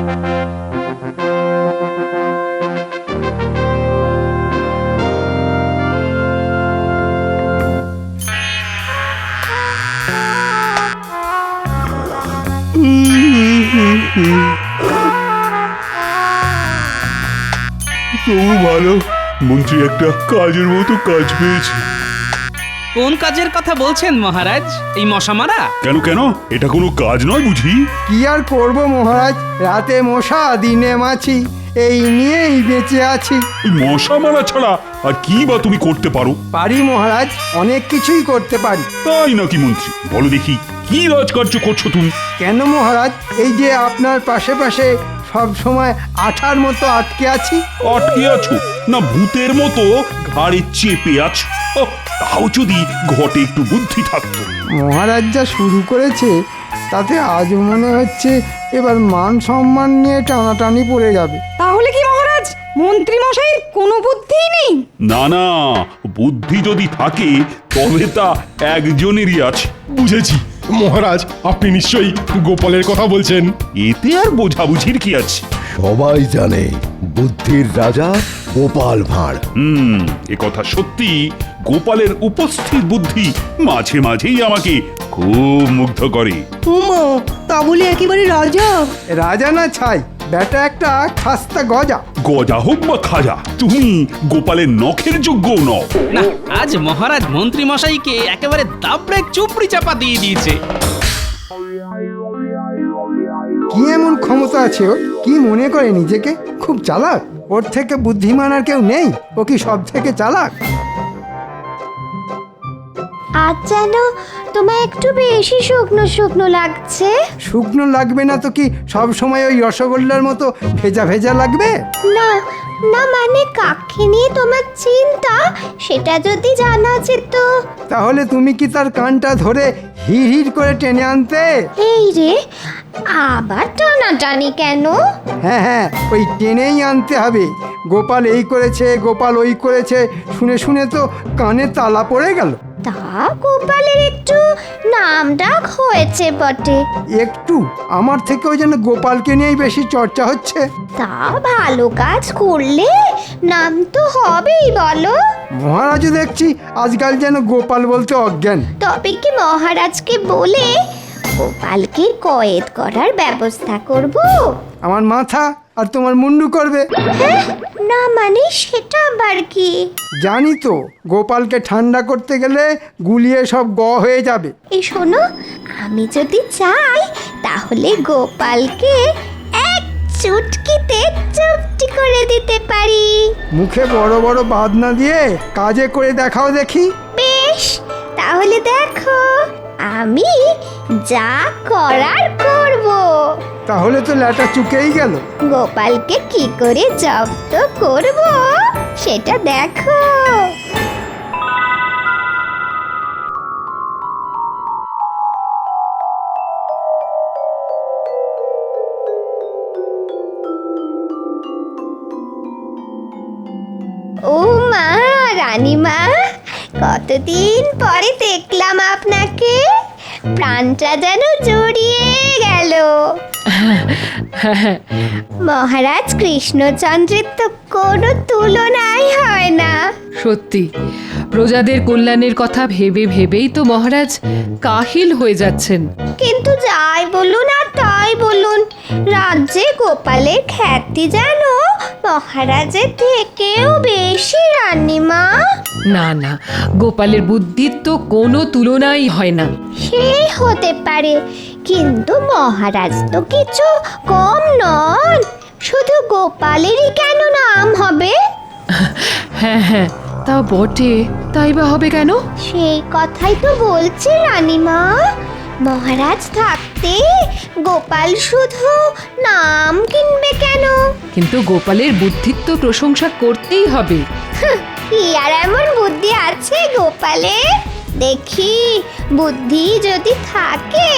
তবু ভালো, মন্ত্রী একটা কাজের মতো কাজ পেয়েছে। কোন কাজের কথা বলছেন মহারাজ? এই মশা মারা? কেন কেন, এটা কোনো কাজ নয় বুঝি? কি আর করব মহারাজ, রাতে মশা দিনে মাছি, এই নিয়েই বেঁচে আছি। ওই মশা মারা ছাড়া আর কি বা তুমি করতে পারো? পারি মহারাজ, অনেক কিছুই করতে পারি। তাই নাকি মন্ত্রী? বলো দেখি, কি রাজকার্য করছো তুমি? কেন মহারাজ, এই যে আপনার পাশে পাশে সব সময় আঠার মতো আটকে আছি। আটকে আছো না ভূতের মতো ঘাড়ে চেপে আছো? ওহ, তাও যদি ঘটে একটু বুদ্ধি থাকতো। মহারাজ যা শুরু করেছে তাতে আজ মনে হচ্ছে এবার মান সম্মান নিয়ে টানাটানি পড়ে যাবে। তাহলে কি মহারাজ মন্ত্রী মশাইয়ের কোনো বুদ্ধিই নেই? না না, বুদ্ধি যদি থাকে তবে তা একজনেরই আছে। বুঝেছি মহারাজ, আপনি নিশ্চয়ই গোপালের কথা বলছেন। এতে আর বোঝাবুঝির কি আছে? সবাই জানে বুদ্ধির রাজা গোপাল ভাঁড়। এ কথা সত্যি। গোপালের উপস্থিত বুদ্ধি মাঝে মাঝেই আমাকে খুব মুগ্ধ করে। উমা, তা বলে একেবারে রাজা? রাজা না ছাই, বেটা একটা খাস্তা গজা। গজা হোক বা খাজা, তুমি গোপালের নখের যোগ্য নও। না, আজ মহারাজ মন্ত্রী মশাইকে একেবারে দাবড়ে চুপড়ি চাপা দিয়ে দিয়েছে। কি এমন ক্ষমতা আছে ওর? কি মনে করে নিজেকে খুব চালাক? ওর থেকে বুদ্ধিমান আর কেউ নেই? ও কি সব থেকে চালাক? আজ যেন তোমায় একটু বেশি শুকনো শুকনো লাগছে। শুকনো লাগবে না তো কি সব সময় ওই রসগোল্লার মতো ভেজা ভেজা লাগবে? না না, মানে কাকে নিয়ে তোমার চিন্তা সেটা যদি জানা যেত। তাহলে তুমি কি তার কানটা ধরে হিড় হিড় করে টেনে আনতে? এই রে, আবার টানাটানি কেন? হ্যাঁ হ্যাঁ, ওই টেনেই আনতে হবে। গোপাল এই করেছে, গোপাল ওই করেছে, শুনে শুনে তো কানে তালা পড়ে গেল। তা গোপালের একটু নাম ডাক হয়েছে বটে। একটু? আমার থেকেও যেন গোপালকে নিয়েই বেশি চর্চা হচ্ছে। তা ভালো কাজ করলে নাম তো হবেই বলো। মহারাজও দেখছি আজকাল যেন গোপাল বলতে অজ্ঞান। তবে কি মহারাজকে বলে গোপালকে কয়েদ করার ব্যবস্থা করব? আমার মাথা আর তোমার মুন্ডু করবে। হ্যাঁ, না মানে সেটা আবার কি? জানি তো, গোপালকে ঠান্ডা করতে গেলে গুলিয়ে সব হয়ে যাবে। এই শোনো, আমি যদি চাই তাহলে গোপালকে এক চুটকিতে চুপটি করে দিতে পারি। মুখে বড় বড় বাদ না দিয়ে কাজে করে দেখাও দেখি। বেশ, তাহলে দেখো আমি যা করার করব। তাহলে তো ল্যাটা চুকেই গেল। গোপালকে কি করে জব্দ করব সেটা দেখো। ও মা, রানীমা, কতদিন পরে দেখলাম আপনাকে। প্রাণটা যেন জড়িয়ে গেল। মহারাজ কৃষ্ণচন্দ্রের তো কোনো তুলনাই হয় না। সত্যি, প্রজাদের কল্যাণের কথা ভেবে ভেবেই তো মহারাজ কাহিল হয়ে যাচ্ছেন। কিন্তু যাই বলুন আর তাই বলুন, রাজ্যে গোপালের খ্যাতি যেন মহারাজের থেকেও বেশি, রানীমা। না না, গোপালের বুদ্ধির তো কোনো তুলনাই হয় না। সে হতে পারে, কিন্তু মহারাজ তো কিছু কম নন। শুধু গোপালেরই কেন নাম হবে? হ্যাঁ হ্যাঁ, তা বটে, তাই বা হবে কেন? সেই কথাই তো বলছি রানীমা। মহারাজ থাকতে গোপাল শুধু নাম কিনবে কেন? কিন্তু গোপালের বুদ্ধির তো প্রশংসা করতেই হবে। কি আর এমন বুদ্ধি আছে গোপালে? দেখি, বুদ্ধি যদি থাকে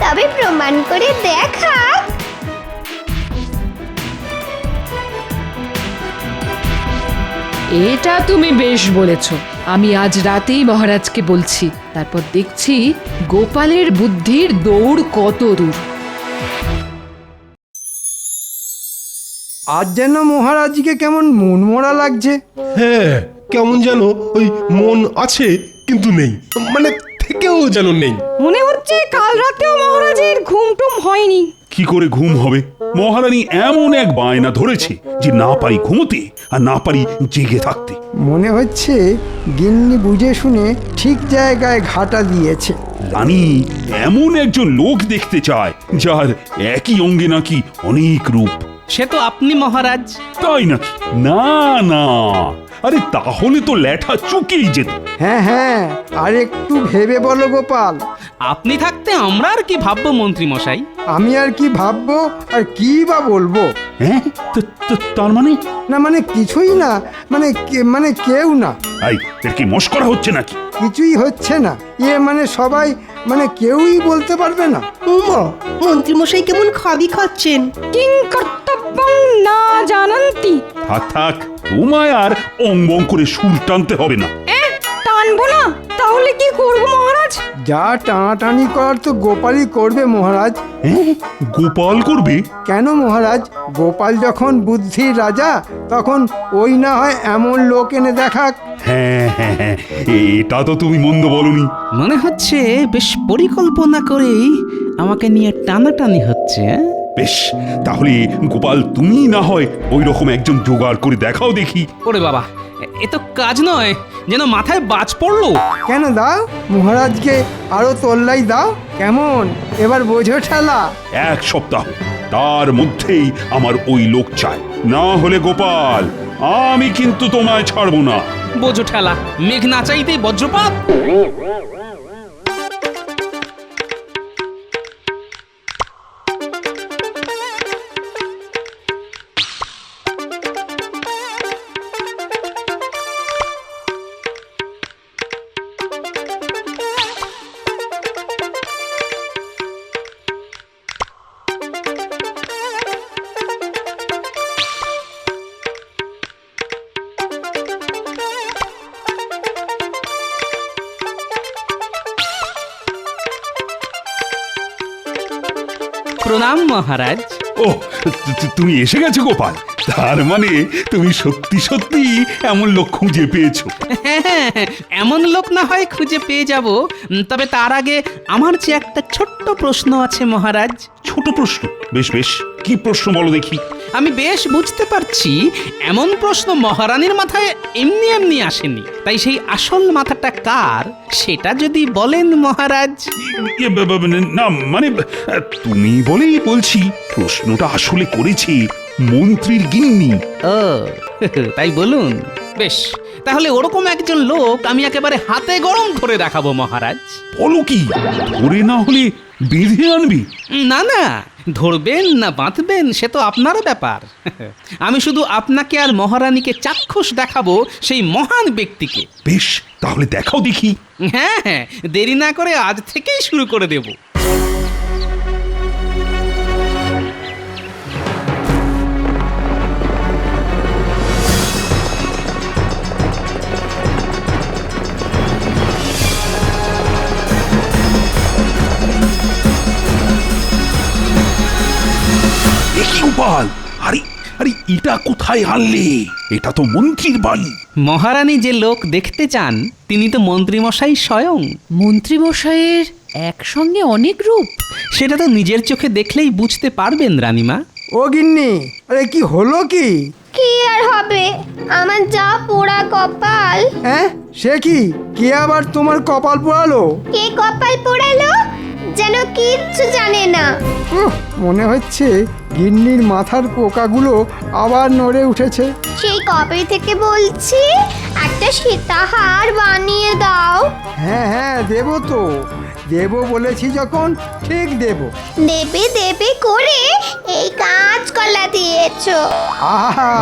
তবে প্রমাণ করে দেখাক। এটা তুমি বেশ বলেছ। আমি আজ রাতেই মহারাজকে বলছি, তারপর দেখছি গোপালের বুদ্ধির দৌড় কত দূর। আজ যেন মহারাজকে কেমন মনমরা লাগছে। হ্যাঁ কেমন যেন ওই মন আছে কিন্তু নেই, মানে থেকেও যেন নেই। মনে হচ্ছে কাল রাতেও মহারাজের ঘুমটুম হয়নি। কি করে ঘুম হবে? মহারানী এমন এক বায়না ধরেছে যে না পারি ঘুমোতে আর না পারি জেগে থাকতে। মনে হচ্ছে গিন্নি বুঝে শুনে ঠিক জায়গায় ঘাটা দিয়েছে। রানী এমন একজন লোক দেখতে চায় যার একই অঙ্গে নাকি অনেক রূপ। সে তো আপনি মহারাজ। তাই নাকি? না না, আরে তাহলে তো ল্যাঠা চুকেই যেত। হ্যাঁ হ্যাঁ, আর একটু ভেবে বলো গোপাল। আপনি থাকতে আমরা আর কি ভাববো মন্ত্রী মশাই? আমি আর কি ভাববো আর কি বা বলবো? হ্যাঁ, তার মানে? না মানে কিছুই না, মানে কেউ না। এই এর কি মস্করা হচ্ছে নাকি? কিছুই হচ্ছে না, মানে সবাই, মানে কেউই বলতে পারবে না। উমা, মন্ত্রীমশাই কেমন খাবি খাচ্ছেন। কিং কর্তব্যং না জানান্তি। থাক থাক, তোমায় আর অঙ্গং করে সুর টানতে হবে না। টানবো না, তাহলে কি করব মহারাজ? যা টানাটানি করার তো গোপালই করবে মহারাজ। হ্যাঁ, গোপাল করবে? কেন মহারাজ, গোপাল যখন বুদ্ধির রাজা তখন ওই না হয় এমন লোক এনে দেখাক। হ্যাঁ হ্যাঁ হ্যাঁ, এটা তো তুমি মন্দ বলনি। মনে হচ্ছে বেশ পরিকল্পনা করেই আমাকে নিয়ে টানাটানি হচ্ছে। বেশ, তাহলে গোপাল তুমি না হয় ওই রকম একজন জোগাড় করে দেখাও দেখি। ওরে বাবা, এ তো কাজ নয়, যেন মাথায় বাজ পড়লো। কেন দাও, মহারাজকে আরো তোল্লাই দাও। কেমন এবার বোঝো ঠেলা? এক সপ্তাহ, তার মধ্যেই আমার ওই লোক চাই, না হলে গোপাল আমি কিন্তু তোমায় ছাড়বো না। বোঝো ঠেলা, মেঘ না চাইতেই বজ্রপাত। প্রণাম মহারাজ। ও, তুমি এসে গেছো গোপাল, তার মানে তুমি সত্যি সত্যি এমন লোক খুঁজে পেয়েছো। হ্যাঁ, এমন লোক না হয় খুঁজে পেয়ে যাব, তবে তার আগে আমার যে একটা ছোট্ট প্রশ্ন আছে মহারাজ। ছোট প্রশ্ন? বেশ বেশ, কি প্রশ্ন বলো দেখি। আমি বেশ বুঝতে পারছি এমন প্রশ্ন মহারানীর মাথায় এমনি এমনি আসেনি, তাই সেই আসল মাথাটা কার সেটা যদি বলেন মহারাজ। না মানে তুমি বলেই বলছি, প্রশ্নটা আসলে করেছি মন্ত্রীর গিন্নি। ও তাই বলুন। বেশ, তাহলে ওরকম একজন লোক আমি একেবারে হাতে গরম করে দেখাবো মহারাজ। বলো কি, ধরে না হলে বেঁধে আনবি? না না, ধরবেন না বাঁধবেন সে তো আপনার ব্যাপার। আমি শুধু আপনাকে আর মহারানীকে চাক্ষুষ দেখাবো সেই মহান ব্যক্তিকে। বেশ, তাহলে দেখাও দেখি। হ্যাঁ হ্যাঁ, দেরি না করে আজ থেকেই শুরু করে দেব। দেখি গোপাল, আরে আরে এটা কোথায় আনলে? এটা তো মন্ত্রীর বাড়ি। মহারানী যে লোক দেখতে চান তিনি তো মন্ত্রীমশাই স্বয়ং। মন্ত্রীমশাইয়ের একসঙ্গে অনেক রূপ। সেটা তো নিজের চোখে দেখলেই বুঝতে পারবেন রানীমা। ও গিন্নি, আরে কি হলো কি? কি আর হবে, আমার যা পোড়া কপাল। হ্যাঁ, সে কি? কে আবার তোমার কপাল পোড়ালো? কে কপাল পোড়ালো যেন কিচ্ছু জানে না। মনে হচ্ছে গিন্নির মাথার পোকাগুলো আবার নড়ে উঠেছে। সেই কবে থেকে বলছি একটা সীতাহার বানিয়ে দাও। হ্যাঁ হ্যাঁ, দেবো তো, দেবো বলেছি যখন ঠিক দেবো। দেবে দেবে করে এই কাঁচকলা দিয়েছো। আহা,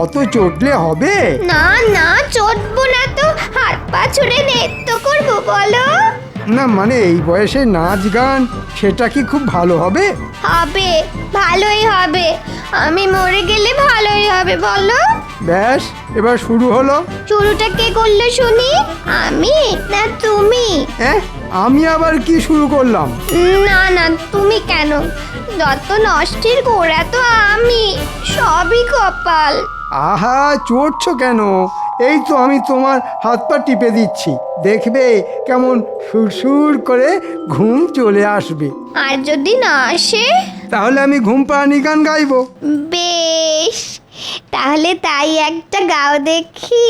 অত চটলে হবে? না না, চটবো না তো, হাত পা ছুড়ে নৃত্য করবো বলো। না মানে এই বয়সে নাচ গান, সেটা কি খুব ভালো হবে? হবে, ভালোই হবে। আমি মরে গেলে ভালোই হবে বলো। ব্যাস, এবার শুরু হলো। শুরুটা কে করলো শুনি, আমি না তুমি? হ্যাঁ, আমি আবার কি শুরু করলাম? না না, তুমি কেন? যত নষ্টের গোড়া তো আমি, সবই কপাল। আহা, চড়ছো কেন? এই তো আমি তোমার হাত পা টিপে দিচ্ছি, দেখবে কেমন সুরসুর করে ঘুম চলে আসবে। আর যদি না আসে? তাহলে আমি ঘুম পাড়ানি গান গাইবো। বেশ, তাহলে তাই একটা গাও দেখি।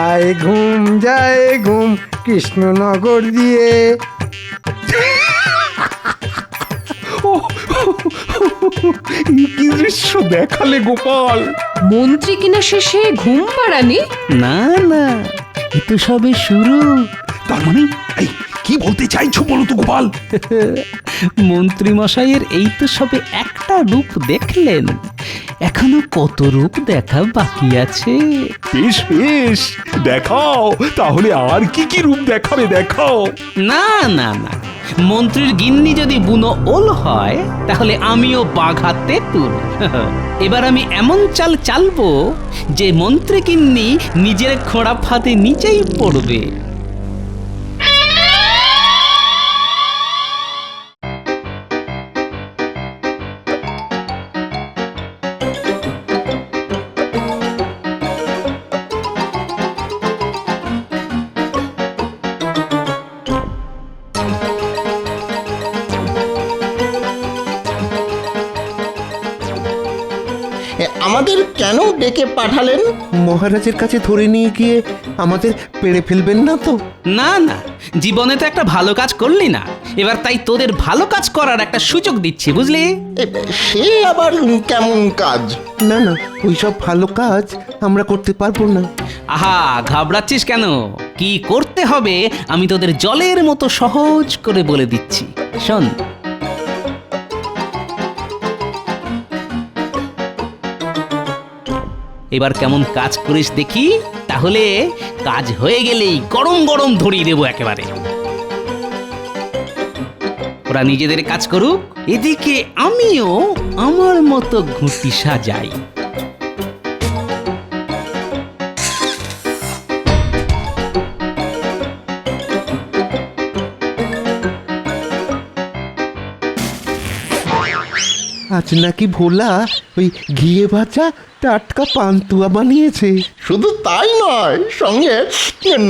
আয় ঘুম যায় ঘুম কৃষ্ণনগর দিয়ে। কি দৃশ্য দেখালে গোপাল! মন্ত্রী কিনা শেষে ঘুম পাড়ানি? না না, এ তো সবে শুরু। তার মানে এই কি বলতে চাইছো বলো তো গোপাল? মন্ত্রী মশাইয়ের এই তো সবে একটা রূপ দেখলেন, এখনো কত রূপ দেখা বাকি আছে। বেশ বেশ, দেখাও তাহলে, আর কি কি রূপ দেখাবে দেখাও। না না না, মন্ত্রীর গিন্নি যদি বুনো ওল হয় তাহলে আমিও বাঘা তেঁতুল। এবার আমি এমন চাল চালবো যে মন্ত্রী গিন্নি নিজের খোঁড়া ফাঁদে নিচেই পড়বে। আমাদের কেন ডেকে পাঠালেন? মহারাজের কাছে ধরে নিয়ে গিয়ে আমাদের পেড়ে ফেলবেন না তো? না না, জীবনে তো একটা ভালো কাজ করলি না, এবার তাই তোদের ভালো কাজ করার একটা সুযোগ দিচ্ছি, বুঝলি? সে আবার কেমন কাজ? না না, ওইসব ভালো কাজ আমরা করতে পারবো না। আহা, ঘাবড়াচ্ছিস কেন? কি করতে হবে আমি তোদের জলের মতো সহজ করে বলে দিচ্ছি, শোন। এবার কেমন কাজ করিস দেখি, তাহলে কাজ হয়ে গেলেই গরম গরম ধরিয়ে দেবো একেবারে। ওরা নিজেদের কাজ করুক, এদিকে আমিও আমার মতো ঘুঁটি সাজাই। আজ নাকি ভোলা ওই ঘিয়ে ভাজা টাটকা পান্তুয়া বানিয়েছে। শুধু তাই নয়, সঙ্গে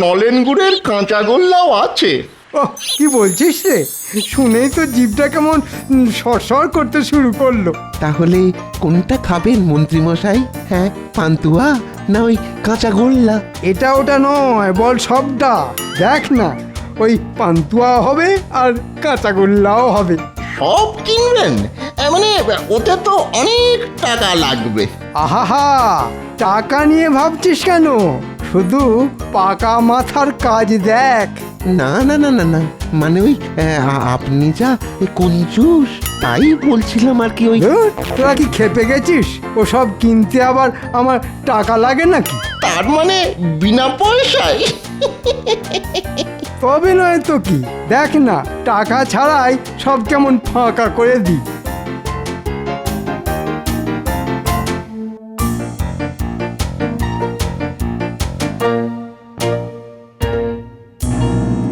নলেন গুড়ের কাঁচা গোল্লাও আছে। ওহ, কি বলছিস রে? শুনেই তো জিভটা কেমন সরসর করতে শুরু করলো। তাহলে কোনটা খাবেন মন্ত্রী মশাই? হ্যাঁ, পান্তুয়া না ওই কাঁচা গোল্লা? এটা ওটা নয়, বল সবটা। দেখ না, ওই পান্তুয়া হবে আর কাঁচাগোল্লাও হবে। সব কিনবেন? মানে ওতে তো অনেক টাকা লাগবে। আহা, টাকা নিয়ে ভাবছিস কেন? শুধু পাকা মাথার কাজ দেখ। না না না না না, মানে ওই আপনি যা কঞ্জুস, তাই বলছিলাম আর কি। ওই ধুর, তোরা কি খেপে গেছিস? ওসব কিনতে আবার আমার টাকা লাগে নাকি? তার মানে বিনা পয়সায়? তবে নয় তো কি, দেখ না, টাকা ছাড়াই সব কেমন ফাঁকা করে দিই।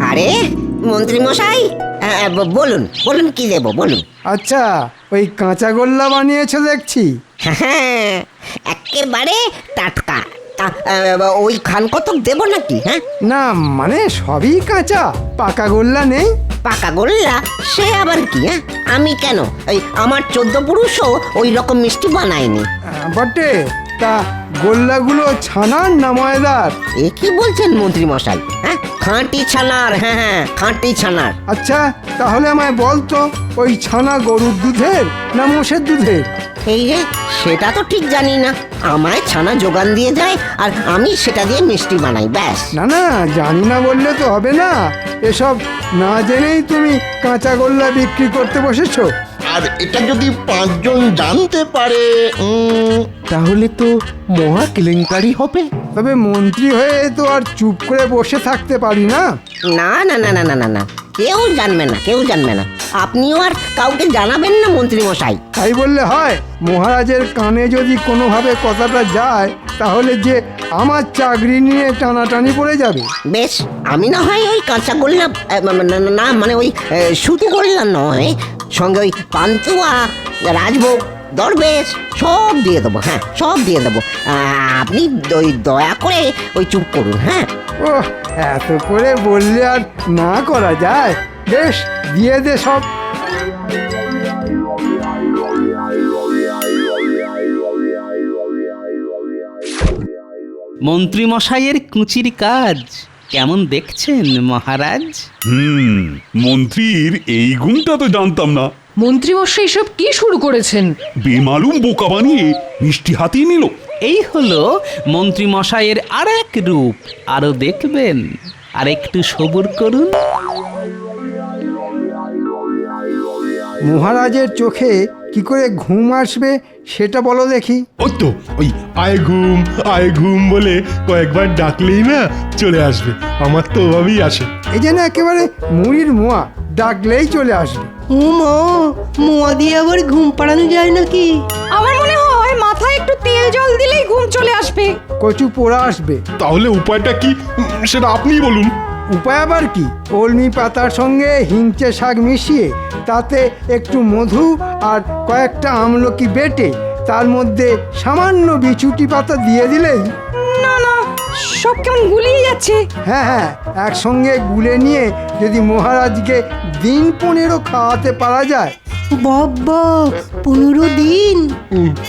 আরে মন্ত্রী মশাই, বলুন বলুন, কি দেবো বলুন। আচ্ছা, ওই কাঁচাগোল্লা বানিয়েছো দেখছি। হ্যাঁ, একেবারে টাটকা। ওই খান কতক দেবো নাকি? হ্যাঁ না, মানে সবই কাঁচা, পাকা গোল্লা নেই। পাকা গোল্লা সে আবার কি? হ্যাঁ, আমি কেন, ওই আমার 14 পুরুষও ওই রকম মিষ্টি বানায়নি। বটে, তা গোল্লাগুলো ছানার না ময়দার? এ কি বলছেন মন্ত্রী মশাই? হ্যাঁ, খাঁটি ছানার। হ্যাঁ হ্যাঁ, খাঁটি ছানার। আচ্ছা, তাহলে আমায় বলতো, ওই ছানা গরুর দুধের না মোষের দুধের? এই যে সেটা তো ঠিক জানি না, আমায় ছানা যোগান দিয়ে যায় আর আমি সেটা দিয়ে মিষ্টি বানাই, ব্যাস। না না, জানি না বললে তো হবে না। এসব না জেনেই তুমি কাঁচাগোল্লা বিক্রি করতে বসেছো। আর এটা যদি 5 জন জানতে পারে, তাহলে তো মহা কেলেঙ্কারি হবে। তবে মন্ত্রী হয়ে তো আর চুপ করে বসে থাকতে পারি না। না না না না না না না, কেউ জানবে না, কেউ জানবে না। আপনিও আর কাউকে জানাবেন না মন্ত্রী মশাই। তাই বললে হয়? মহারাজের কানে যদি কোনোভাবে কথাটা যায়, তাহলে যে আমার চাকরি নিয়ে টানাটানি পড়ে যাবে। বেশ, আমি না হয় ওই কাঁচা গোল্লা না মানে ওই সুতি গোল্লা নয়, সঙ্গে ওই পান্তুয়া, রাজভোগ, দরবেশ সব দিয়ে দেবো। হ্যাঁ, সব দিয়ে দেবো। আপনি ওই দয়া করে ওই চুপ করুন। হ্যাঁ, ও এত করে বললে আর না করা যায়। বেশ, দিয়ে দে সব। মন্ত্রী মশাইয়ের কুচির কাজ কেমন দেখছেন মহারাজ? মন্ত্রীর এই গুণটা তো জানতাম না। মন্ত্রীমশাই সব কি শুরু করেছেন? বেমালুম বোকা বানিয়ে মিষ্টি হাতিয়ে নিল। এই হলো মন্ত্রী মশাইয়ের আর এক রূপ। আরো দেখবেন, আর একটু সবুর করুন। মহারাজের চোখে কি করে ঘুম আসবে সেটা বলো দেখি। ওই তো ওই আয় ঘুম বলে কয়েকবার ডাকলেই না চলে আসবে। আমার তো ওভাবেই আসে। এই যেন একেবারে মুড়ির মোয়া, ডাকলেই চলে আসবে। ও মা, মোয়া দিয়ে আবার ঘুম পাড়ানো যায় নাকি? আমার মনে হয় মাথায় একটু তেল জল দিলেই ঘুম চলে আসবে। কচু পোড়া আসবে। তাহলে উপায়টা কি সেটা আপনিই বলুন। উপায় আবার কি? কলমি পাতার সঙ্গে হিংচে শাক মিশিয়ে তাতে একটু মধু আর কয়েকটা আমলকি বেটে তার মধ্যে সামান্য বিছুটি পাতা দিয়ে দিলেই। না না, সব কেমন গুলিয়ে যাচ্ছে। হ্যাঁ হ্যাঁ, একসঙ্গে গুলে নিয়ে যদি মহারাজকে দিন 15 খাওয়াতে পারা যায়। বাবা, 15 দিন?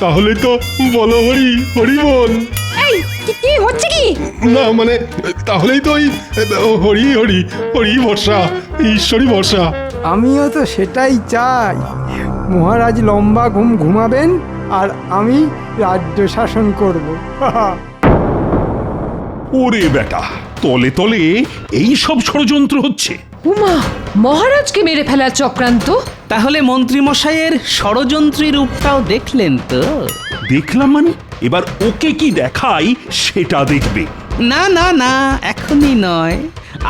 তাহলে তো বলো হরি হরি বল। এই কি হচ্ছে কি? না মানে তাহলেই তো ওই হরি হরি হরি বর্ষা, ঈশ্বরী বর্ষা। আমিও তো সেটাই চাই। মহারাজ লম্বা ঘুম ঘুমাবেন আর আমি রাজ্য শাসন করব। ওরে বেটা, তলে তলে এই সব ষড়যন্ত্র হচ্ছে। উমা, মহারাজকে মেরে ফেলার চক্রান্ত? তাহলে মন্ত্রী মশাইয়ের ষড়যন্ত্রী রূপটাও দেখলেন তো? দেখলাম মানে? এবার ওকে কি দেখাই সেটা দেখবে। না না না, এখনই নয়,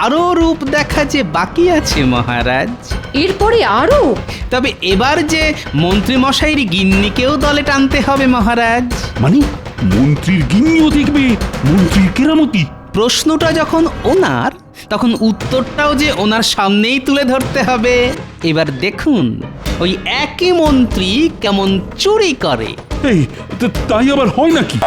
আরো রূপ দেখা যে বাকি আছে মহারাজ। এরপরে আরো? তবে এবার যে মন্ত্রী মশাইয়ের গিন্নিকেও দলে টানতে হবে মহারাজ। মানে মন্ত্রীর গিন্নিও দেখবে মন্ত্রীর কেরামতি? প্রশ্নটা যখন ওনার, তখন উত্তরটাও যে ওনার সামনেই তুলে ধরতে হবে। এবার দেখুন ওই একই মন্ত্রী কেমন চুরি করে। এই তাই আবার হয় নাকি?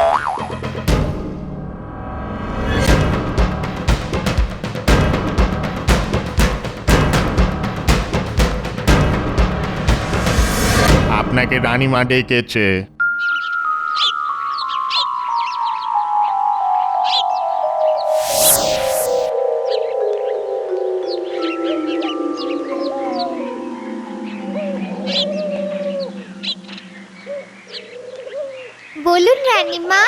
আপনাকে রানীমা ডেকেছে। বলুন রানীমা।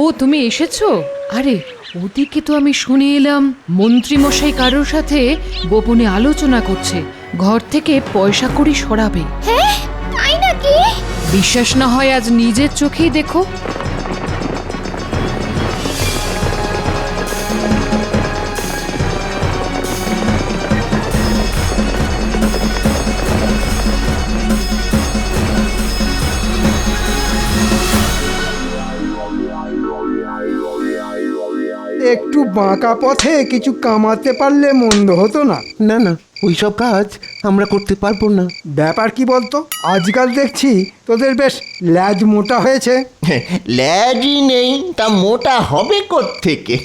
ও, তুমি এসেছো? আরে ওদিকে তো আমি শুনে এলাম মন্ত্রী মশাই কারোর সাথে গোপনে আলোচনা করছে, ঘর থেকে পয়সা কড়ি সরাবে। হ্যাঁ, তাই নাকি? বিশ্বাস না হয় আজ নিজের চোখেই দেখো। একটু বাঁকা পথে কিছু কামাতে পারলে মন্দ হতো না। না না, ওইসব কাজ আমরা করতে পারবো না। ব্যাপার কি বলতো, আজকাল দেখছি তোদের বেশ ল্যাজ মোটা হয়েছে। ল্যাজই নেই তা মোটা হবে কোত্থেকে?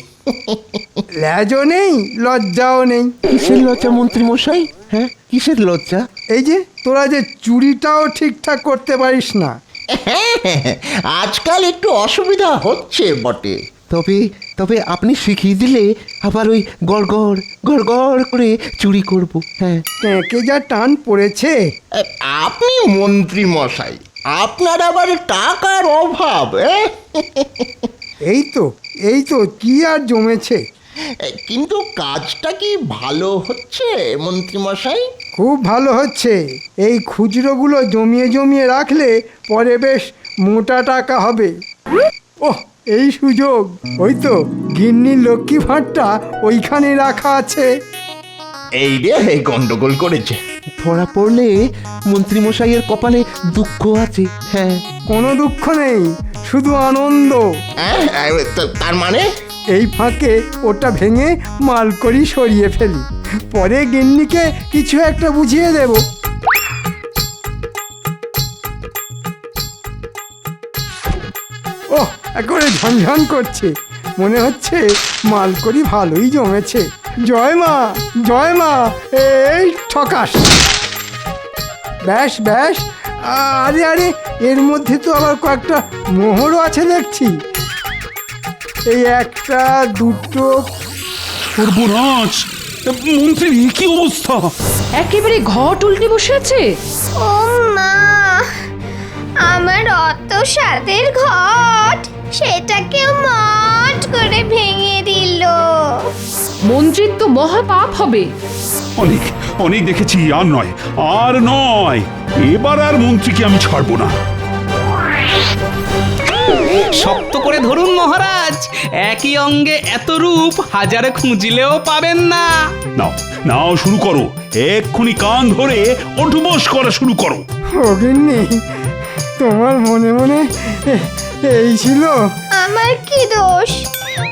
ল্যাজও নেই, লজ্জাও নেই। কিসের লজ্জা মন্ত্রী মশাই? হ্যাঁ, কিসের লজ্জা? এই যে তোরা যে চুরিটাও ঠিকঠাক করতে পারিস না। আজকাল একটু অসুবিধা হচ্ছে বটে। তবে তবে আপনি শিখিয়ে দিলে আবার ওই গড়গড় গড়গড় করে চুরি করব। হ্যাঁ, ট্যাঁকে যা টান পড়েছে। আপনি মন্ত্রী মশাই, আপনার আবার টাকার অভাব। এই তো কি আর জমেছে। কিন্তু কাজটা কি ভালো হচ্ছে মন্ত্রী মশাই? খুব ভালো হচ্ছে। এই খুচরোগুলো জমিয়ে জমিয়ে রাখলে পরে বেশ মোটা টাকা হবে। ওহ, এই সুযোগ। ওই তো গিন্নির লক্ষ্মী ভাঁড়টা ওইখানে রাখা আছে। এই রে গন্ডগোল করেছে। ধরা পড়লে মন্ত্রী মশাইয়ের কপালে দুঃখ আছে। হ্যাঁ, কোনো দুঃখ নেই, শুধু আনন্দ। তার মানে? এই ফাঁকে ওটা ভেঙে মালকড়ি সরিয়ে ফেলি, পরে গিন্নিকে কিছু একটা বুঝিয়ে দেব। ওহ, একেবারে ঝনঝন করছে, মনে হচ্ছে মালকড়ি ভালোই জমেছে। জয় মা, জয় মা, এই ঠকাস। ব্যাস ব্যাস, আরে আরে, এর মধ্যে তো আবার কয়েকটা মোহরও আছে দেখছি। এই একটা, দুটো। সর্বনাশ, মন্ত্রীর এ কি অবস্থা! একেবারে ঘট উল্টে বসে আছে। ও মা, আমার অত স্বাদের ঘট সেটাকেও মট করে ভেঙে দিল। মন্ত্রীর তো মহা পাপ হবে। অনেক অনেক দেখেছি, আর নয়, আর নয়। এবার আর মন্ত্রীকে আমি ছাড়বো না। শক্ত করে ধরুন মহারাজ, একই অঙ্গে এত রূপ হাজারে খুঁজলেও পাবেন না। নাও নাও, শুরু করো, এক্ষুনি কান ধরে ওঠবোস করা শুরু করো। ও গিন্নি, তোমার মনে মনে এই ছিল? আমার কি দোষ?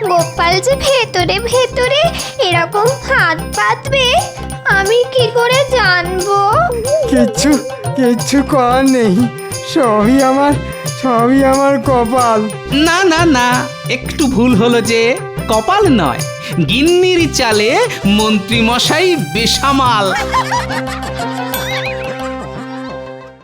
গোপাল যে ভেতরে ভেতরে এরকম হাত পাতবে আমি কি করে জানবো? কিচ্ছু কিচ্ছু করার নেই, সবই আমার কপাল। না না না, একটু ভুল হলো যে। কপাল নয়, গিন্নির চালে মন্ত্রী মশাই বেসামাল।